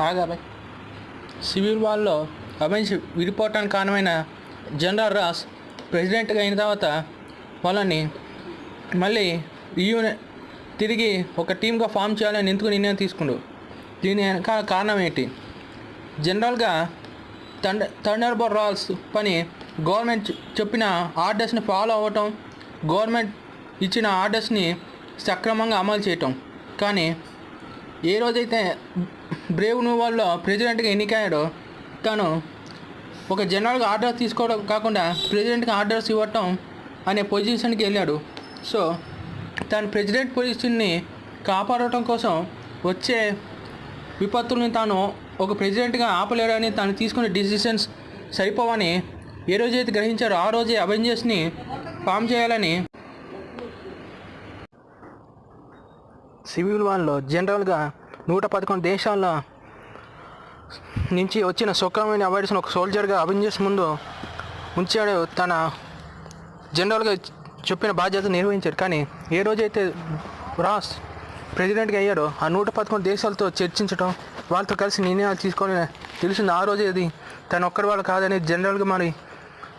ఆగాబాయ్ civil వార్లో avenge విడిపోవటానికి కారణమైన general Ross ప్రెసిడెంట్గా అయిన తర్వాత వాళ్ళని మళ్ళీ తిరిగి ఒక టీమ్గా ఫామ్ చేయాలని ఎందుకు నిర్ణయం తీసుకుండు? దీని వెనకాల కారణం ఏంటి? జనరల్గా థండర్బోల్ట్ రాల్స్ పని గవర్నమెంట్ చెప్పిన ఆర్డర్స్ని ఫాలో అవ్వటం, గవర్నమెంట్ ఇచ్చిన ఆర్డర్స్ని సక్రమంగా అమలు చేయటం. కానీ ఏ రోజైతే బ్రేవ్ న్యూ వరల్డ్లో ప్రెసిడెంట్గా ఎన్నికయ్యాడో తను ఒక జనరల్గా ఆర్డర్ తీసుకోవడం కాకుండా ప్రెసిడెంట్కి ఆర్డర్స్ ఇవ్వటం అనే పొజిషన్కి వెళ్ళాడు. సో తన ప్రెసిడెంట్ పొజిషన్ని కాపాడటం కోసం వచ్చే విపత్తుల్ని తాను ఒక ప్రెసిడెంట్గా ఆపలేడని తాను తీసుకునే డిసిషన్స్ సరిపోవని ఏ రోజైతే గ్రహించారో ఆ రోజే అవెంజర్స్ని ఫామ్ చేయాలని సివిల్ వార్లో జనరల్గా 111 దేశాల నుంచి వచ్చిన సుఖమైన అవాయిడ్స్ని ఒక సోల్జర్గా అవెంజర్స్ ముందు ఉంచాడు. తన జనరల్గా చెప్పిన బాధ్యత నిర్వహించాడు. కానీ ఏ రోజైతే రాస్ ప్రెసిడెంట్గా అయ్యాడో ఆ 111 దేశాలతో చర్చించడం, వాళ్ళతో కలిసి నిర్ణయాలు తీసుకొని తెలిసింది ఆ రోజే అది తను ఒక్కడి వాళ్ళు కాదని జనరల్గా మరి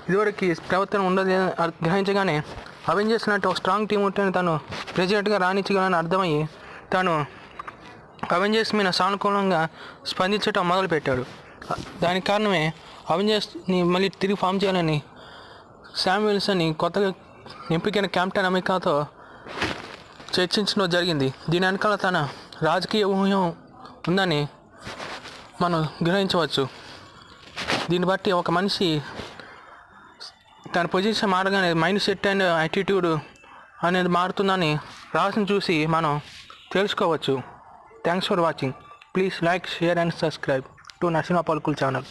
ఇదివరకు ప్రవర్తన ఉండదు గ్రహించగానే అవెంజర్స్ లాంటి ఒక స్ట్రాంగ్ టీం ఉంటేనే తను ప్రెసిడెంట్గా రాణించగలని అర్థమయ్యి తను అవెంజర్స్ మీద సానుకూలంగా స్పందించడం మొదలుపెట్టాడు. దానికి కారణమే అవెంజర్స్ని మళ్ళీ తిరిగి ఫామ్ చేయాలని శామ్ విల్సన్ని కొత్తగా ఎంపికైన కెప్టెన్ అమెరికాతో చర్చించడం జరిగింది. దీని వెనకాల తన రాజకీయ ఊహ్యం ఉందని మనం గ్రహించవచ్చు. దీన్ని బట్టి ఒక మనిషి తన పొజిషన్ మారగానే మైండ్ సెట్ అండ్ యాటిట్యూడ్ అనేది మారుతుందని రాసిని చూసి మనం తెలుసుకోవచ్చు. Thanks for watching. Please like, share and subscribe to Narasimha పలుకుల ఛానల్.